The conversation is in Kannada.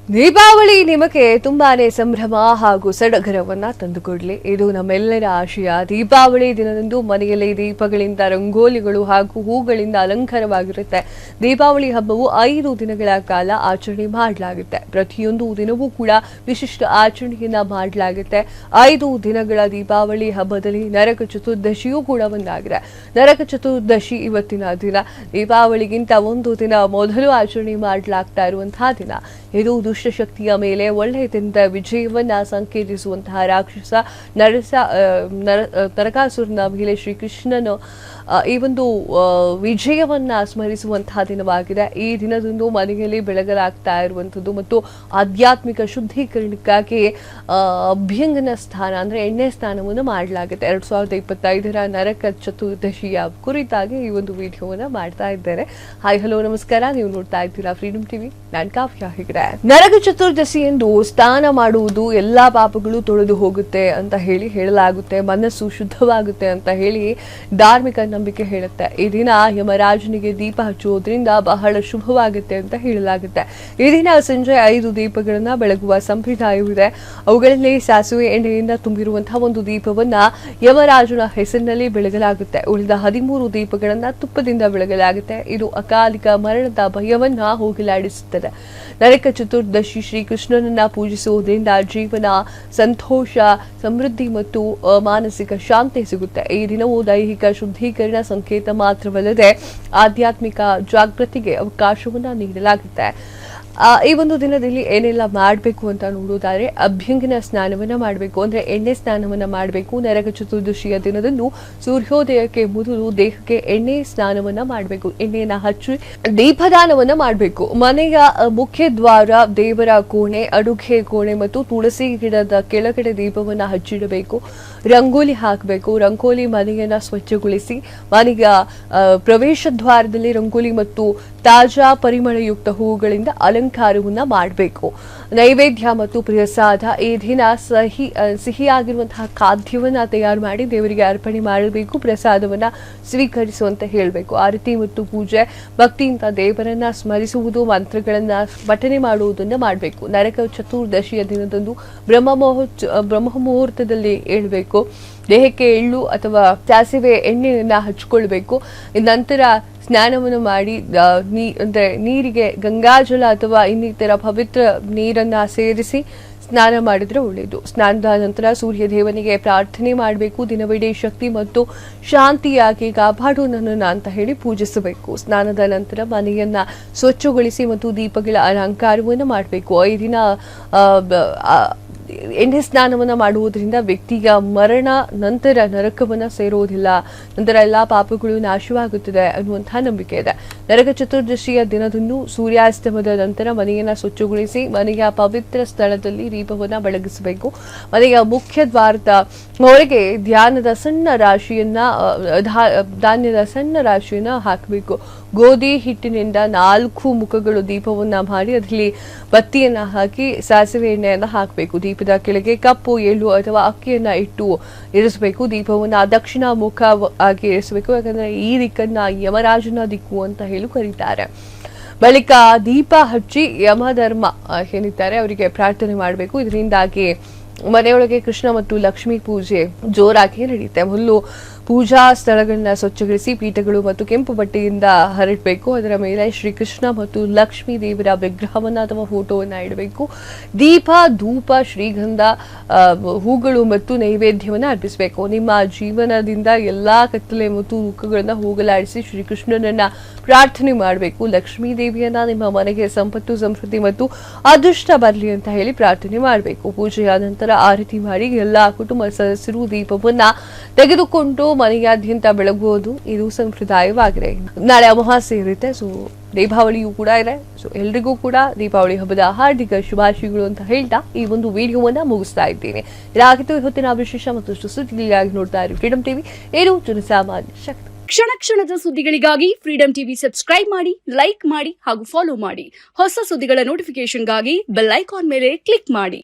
ದೀಪಾವಳಿ ನಿಮಗೆ ತುಂಬಾನೇ ಸಂಭ್ರಮ ಹಾಗೂ ಸಡಗರವನ್ನ ತಂದುಕೊಡ್ಲಿ. ಇದು ನಮ್ಮೆಲ್ಲರ ಆಶಯ. ದೀಪಾವಳಿ ದಿನದಂದು ಮನೆಯಲ್ಲಿ ದೀಪಗಳಿಂದ, ರಂಗೋಲಿಗಳು ಹಾಗೂ ಹೂಗಳಿಂದ ಅಲಂಕಾರವಾಗಿರುತ್ತೆ. ದೀಪಾವಳಿ ಹಬ್ಬವು 5 ದಿನಗಳ ಕಾಲ ಆಚರಣೆ ಮಾಡಲಾಗುತ್ತೆ. ಪ್ರತಿಯೊಂದು ದಿನವೂ ಕೂಡ ವಿಶಿಷ್ಟ ಆಚರಣೆಯನ್ನ ಮಾಡಲಾಗುತ್ತೆ. 5 ದಿನಗಳ ದೀಪಾವಳಿ ಹಬ್ಬದಲ್ಲಿ ನರಕ ಚತುರ್ದಶಿಯೂ ಕೂಡ ಒಂದಾಗಿದೆ. ನರಕ ಚತುರ್ದಶಿ ಇವತ್ತಿನ ದಿನ. ದೀಪಾವಳಿಗಿಂತ ಒಂದು ದಿನ ಮೊದಲು ಆಚರಣೆ ಮಾಡಲಾಗ್ತಾ ಇರುವಂತಹ ದಿನ. ಇದು ದುಷ್ಟಶಕ್ತಿಯ ಮೇಲೆ ಒಳ್ಳೆಯದಿಂದ ವಿಜಯವನ್ನ ಸಂಕೇತಿಸುವಂತಹ ರಾಕ್ಷಸ ನರಕಾಸುರನ ಮೇಲೆ ಶ್ರೀಕೃಷ್ಣನು ಈ ಒಂದು ವಿಜಯವನ್ನ ಸ್ಮರಿಸುವಂತಹ ದಿನವಾಗಿದೆ. ಈ ದಿನದಂದು ಮನೆಯಲ್ಲಿ ಬೆಳಗಲಾಗ್ತಾ ಇರುವಂಥದ್ದು ಮತ್ತು ಆಧ್ಯಾತ್ಮಿಕ ಶುದ್ಧೀಕರಣಕ್ಕಾಗಿ ಅಭ್ಯಂಗನ ಸ್ಥಾನ ಅಂದ್ರೆ ಎಣ್ಣೆ ಸ್ನಾನವನ್ನು ಮಾಡಲಾಗುತ್ತೆ. 2025 ನರಕ ಚತುರ್ದಶಿಯ ಕುರಿತಾಗಿ ಈ ಒಂದು ವಿಡಿಯೋವನ್ನ ಮಾಡ್ತಾ ಇದ್ದೇನೆ. ಹಾಯ್ ಹಲೋ ನಮಸ್ಕಾರ, ನೀವು ನೋಡ್ತಾ ಇದ್ದೀರಾ ಫ್ರೀಡಮ್ ಟಿವಿ. ನಾನು ಕಾವ್ಯ ಹೆಗಡೆ. ನರಕ ಚತುರ್ದಶಿ ಎಂದು ಸ್ನಾನ ಮಾಡುವುದು ಎಲ್ಲಾ ಪಾಪಗಳು ತೊಳೆದು ಹೋಗುತ್ತೆ ಅಂತ ಹೇಳಲಾಗುತ್ತೆ. ಮನಸ್ಸು ಶುದ್ಧವಾಗುತ್ತೆ ಅಂತ ಹೇಳಿ ಧಾರ್ಮಿಕ ನಂಬಿಕೆ ಹೇಳುತ್ತೆ. ಈ ದಿನ ಯಮರಾಜನಿಗೆ ದೀಪ ಹಚ್ಚುವುದರಿಂದ ಬಹಳ ಶುಭವಾಗುತ್ತೆ ಅಂತ ಹೇಳಲಾಗುತ್ತೆ. ಈ ದಿನ ಸಂಜೆ 5 ದೀಪಗಳನ್ನ ಬೆಳಗುವ ಸಂಪ್ರದಾಯವಿದೆ. ಅವುಗಳಲ್ಲಿ ಸಾಸಿವೆ ಎಣ್ಣೆಯಿಂದ ತುಂಬಿರುವಂತಹ ಒಂದು ದೀಪವನ್ನ ಯಮರಾಜನ ಹೆಸರಿನಲ್ಲಿ ಬೆಳಗಲಾಗುತ್ತೆ. ಉಳಿದ 13 ದೀಪಗಳನ್ನ ತುಪ್ಪದಿಂದ ಬೆಳಗಲಾಗುತ್ತೆ. ಇದು ಅಕಾಲಿಕ ಮರಣದ ಭಯವನ್ನ ಹೋಗಲಾಡಿಸುತ್ತದೆ. ನರಕ ಚತುರ್ದಶಿ ಶ್ರೀಕೃಷ್ಣನನ್ನ ಪೂಜಿಸುವುದರಿಂದ ಜೀವನ, ಸಂತೋಷ, ಸಮೃದ್ಧಿ ಮತ್ತು ಮಾನಸಿಕ ಶಾಂತಿ ಸಿಗುತ್ತೆ. ಈ ದಿನವು ದೈಹಿಕ ಶುದ್ಧೀಕರಣ ಸಂಕೇತ ಮಾತ್ರವಲ್ಲದೆ ಆಧ್ಯಾತ್ಮಿಕ ಜಾಗೃತಿಗೆ ಅವಕಾಶವನ್ನ ನೀಡಲಾಗುತ್ತೆ. ಈ ಒಂದು ದಿನದಲ್ಲಿ ಏನೆಲ್ಲ ಮಾಡಬೇಕು ಅಂತ ನೋಡೋದಾದ್ರೆ, ಅಭ್ಯಂಗನ ಸ್ನಾನವನ್ನ ಮಾಡಬೇಕು, ಅಂದ್ರೆ ಎಣ್ಣೆ ಸ್ನಾನವನ್ನ ಮಾಡಬೇಕು. ನರಕ ಚತುರ್ದಶಿಯ ದಿನದಂದು ಸೂರ್ಯೋದಯಕ್ಕೆ ಮೊದಲು ದೇಹಕ್ಕೆ ಎಣ್ಣೆ ಸ್ನಾನವನ್ನ ಮಾಡಬೇಕು. ಎಣ್ಣೆಯನ್ನ ಹಚ್ಚಿ ದೀಪದಾನವನ್ನ ಮಾಡಬೇಕು. ಮನೆಯ ಮುಖ್ಯ ದ್ವಾರ, ದೇವರ ಕೋಣೆ, ಅಡುಗೆ ಕೋಣೆ ಮತ್ತು ತುಳಸಿ ಗಿಡದ ಕೆಳಗಡೆ ದೀಪವನ್ನ ಹಚ್ಚಿಡಬೇಕು. ರಂಗೋಲಿ ಹಾಕಬೇಕು. ರಂಗೋಲಿ ಮನೆಯನ್ನ ಸ್ವಚ್ಛಗೊಳಿಸಿ ಮನೆಯ ಪ್ರವೇಶ ದ್ವಾರದಲ್ಲಿ ರಂಗೋಲಿ ಮತ್ತು ತಾಜಾ ಪರಿಮಳಯುಕ್ತ ಹೂಗಳಿಂದ ಅಲಂಕಾರವನ್ನ ಮಾಡಬೇಕು. ನೈವೇದ್ಯ ಮತ್ತು ಪ್ರಸಾದ, ಈ ದಿನ ಸಿಹಿಯಾಗಿರುವಂತಹ ಖಾದ್ಯವನ್ನ ತಯಾರು ಮಾಡಿ ದೇವರಿಗೆ ಅರ್ಪಣೆ ಮಾಡಬೇಕು. ಪ್ರಸಾದವನ್ನ ಸ್ವೀಕರಿಸುವಂತ ಹೇಳಬೇಕು. ಆರತಿ ಮತ್ತು ಪೂಜೆ, ಭಕ್ತಿಯಿಂದ ದೇವರನ್ನ ಸ್ಮರಿಸುವುದು, ಮಂತ್ರಗಳನ್ನ ಪಠನೆ ಮಾಡುವುದನ್ನ ಮಾಡಬೇಕು. ನರಕ ಚತುರ್ದಶಿಯ ದಿನದಂದು ಬ್ರಹ್ಮ ಮುಹೂರ್ತದಲ್ಲಿ ಏಳಬೇಕು. ದೇಹಕ್ಕೆ ಎಳ್ಳು ಅಥವಾ ಸಾಸಿವೆ ಎಣ್ಣೆಯನ್ನ ಹಚ್ಕೊಳ್ಬೇಕು. ನಂತರ ಸ್ನಾನವನ್ನು ಮಾಡಿ ಅಂದ್ರೆ ನೀರಿಗೆ ಗಂಗಾಜಲ ಅಥವಾ ಇನ್ನಿತರ ಪವಿತ್ರ ನೀರನ್ನ ಸೇರಿಸಿ ಸ್ನಾನ ಮಾಡಿದ್ರೆ ಒಳ್ಳೆಯದು. ಸ್ನಾನದ ನಂತರ ಸೂರ್ಯ ದೇವನಿಗೆ ಪ್ರಾರ್ಥನೆ ಮಾಡಬೇಕು. ದಿನವಿಡೀ ಶಕ್ತಿ ಮತ್ತು ಶಾಂತಿಯಾಗಿ ಕಾಪಾಡು ನನ್ನನ್ನು ಅಂತ ಹೇಳಿ ಪೂಜಿಸಬೇಕು. ಸ್ನಾನದ ನಂತರ ಮನೆಯನ್ನ ಸ್ವಚ್ಛಗೊಳಿಸಿ ಮತ್ತು ದೀಪಗಳ ಅಲಂಕಾರವನ್ನು ಮಾಡಬೇಕು. ಈ ದಿನ ಎಣ್ಣೆ ಸ್ನಾನವನ್ನ ಮಾಡುವುದರಿಂದ ವ್ಯಕ್ತಿಯ ಮರಣ ನಂತರ ನರಕವನ್ನ ಸೇರುವುದಿಲ್ಲ, ನಂತರ ಎಲ್ಲಾ ಪಾಪಗಳು ನಾಶವಾಗುತ್ತದೆ ಅನ್ನುವಂತಹ ನಂಬಿಕೆ ಇದೆ. ನರಕ ಚತುರ್ದಶಿಯ ದಿನದಂದು ಸೂರ್ಯಾಸ್ತಮದ ನಂತರ ಮನೆಯನ್ನ ಸ್ವಚ್ಛಗೊಳಿಸಿ ಮನೆಯ ಪವಿತ್ರ ಸ್ಥಳದಲ್ಲಿ ದೀಪವನ್ನ ಬೆಳಗಿಸಬೇಕು. ಮನೆಯ ಮುಖ್ಯ ದ್ವಾರದ ಹೊರಗೆ ಧಾನ್ಯದ ಸಣ್ಣ ರಾಶಿಯನ್ನ ಹಾಕಬೇಕು. ಗೋಧಿ ಹಿಟ್ಟಿನಿಂದ 4 ಮುಖಗಳು ದೀಪವನ್ನ ಮಾಡಿ ಅದರಲ್ಲಿ ಬತ್ತಿಯನ್ನ ಹಾಕಿ ಸಾಸಿವೆ ಎಣ್ಣೆಯನ್ನ ಹಾಕಬೇಕು. ದೀಪದ ಕೆಳಗೆ ಕಪ್ಪು, ಎಳ್ಳು ಅಥವಾ ಅಕ್ಕಿಯನ್ನ ಇಟ್ಟು ಇರಿಸಬೇಕು. ದೀಪವನ್ನ ದಕ್ಷಿಣ ಮುಖ ಆಗಿ ಇರಿಸಬೇಕು. ಯಾಕಂದ್ರೆ ಈ ದಿಕ್ಕನ್ನ ಯಮರಾಜನ ದಿಕ್ಕು ಅಂತ ಹೇಳಿ ಕರೀತಾರೆ. ಬಳಿಕ ದೀಪ ಹಚ್ಚಿ ಯಮಧರ್ಮ ಏನಿದ್ದಾರೆ ಅವರಿಗೆ ಪ್ರಾರ್ಥನೆ ಮಾಡಬೇಕು. ಇದರಿಂದಾಗಿ ಮನೆಯೊಳಗೆ ಕೃಷ್ಣ ಮತ್ತು ಲಕ್ಷ್ಮೀ ಪೂಜೆ ಜೋರಾಗಿ ನಡೆಯುತ್ತೆ. ಮೊದಲು ಪೂಜಾ ಸ್ಥಳಗಳನ್ನ ಸ್ವಚ್ಛಗೊಳಿಸಿ ಪೀಠಗಳು ಮತ್ತು ಕೆಂಪು ಬಟ್ಟೆಯಿಂದ ಹರಡಬೇಕು. ಅದರ ಮೇಲೆ ಶ್ರೀಕೃಷ್ಣ ಮತ್ತು ಲಕ್ಷ್ಮೀ ದೇವರ ವಿಗ್ರಹವನ್ನ ಅಥವಾ ಫೋಟೋವನ್ನ ಇಡಬೇಕು. ದೀಪ, ಧೂಪ, ಶ್ರೀಗಂಧ, ಹೂಗಳು ಮತ್ತು ನೈವೇದ್ಯವನ್ನ ಅರ್ಪಿಸಬೇಕು. ನಿಮ್ಮ ಜೀವನದಿಂದ ಎಲ್ಲಾ ಕತ್ತಲೆ ಮತ್ತು ದುಃಖಗಳನ್ನ ಹೋಗಲಾಡಿಸಿ ಶ್ರೀಕೃಷ್ಣನನ್ನ ಪ್ರಾರ್ಥನೆ ಮಾಡಬೇಕು. ಲಕ್ಷ್ಮೀ ದೇವಿಯನ್ನ ನಿಮ್ಮ ಮನೆಗೆ ಸಂಪತ್ತು, ಸಮೃದ್ಧಿ ಮತ್ತು ಅದೃಷ್ಟ ಬರಲಿ ಅಂತ ಹೇಳಿ ಪ್ರಾರ್ಥನೆ ಮಾಡಬೇಕು. ಪೂಜೆಯ ನಂತರ ಆರತಿ ಮಾಡಿ ಎಲ್ಲಾ ಕುಟುಂಬ ಸದಸ್ಯರು ದೀಪವನ್ನ ತೆಗೆದುಕೊಂಡು ಮನೆಯಾದ್ಯಂತ ಬೆಳಗುವುದು ಇದು ಸಂಪ್ರದಾಯವಾಗಿದೆ. ನಾಳೆ ಅಮಾವಾಸ್ಯೆ ಇರುತ್ತೆ. ಸೊ ದೀಪಾವಳಿಯೂ ಕೂಡ ಇದೆ. ಸೊ ಎಲ್ರಿಗೂ ಕೂಡ ದೀಪಾವಳಿ ಹಬ್ಬದ ಹಾರ್ದಿಕ ಶುಭಾಶಯಗಳು ಅಂತ ಹೇಳ್ತಾ ಈ ಒಂದು ವಿಡಿಯೋವನ್ನ ಮುಗಿಸ್ತಾ ಇದ್ದೇನೆ. ಇದಾಗಿತ್ತು ಇವತ್ತಿನ ವಿಶೇಷ ಮತ್ತು ಸುದ್ದಿಗಳಿಗಾಗಿ ನೋಡ್ತಾ ಇರಿ ಫ್ರೀಡಮ್ ಟಿವಿ. ಏನು ಜನಸಾಮಾನ್ಯ ಶಕ್ತಿ. ಕ್ಷಣ ಕ್ಷಣದ ಸುದ್ದಿಗಳಿಗಾಗಿ ಫ್ರೀಡಮ್ ಟಿವಿ ಸಬ್ಸ್ಕ್ರೈಬ್ ಮಾಡಿ, ಲೈಕ್ ಮಾಡಿ ಹಾಗೂ ಫಾಲೋ ಮಾಡಿ. ಹೊಸ ಸುದ್ದಿಗಳ ನೋಟಿಫಿಕೇಶನ್ಗಾಗಿ ಬೆಲ್ ಐಕಾನ್ ಮೇಲೆ ಕ್ಲಿಕ್ ಮಾಡಿ.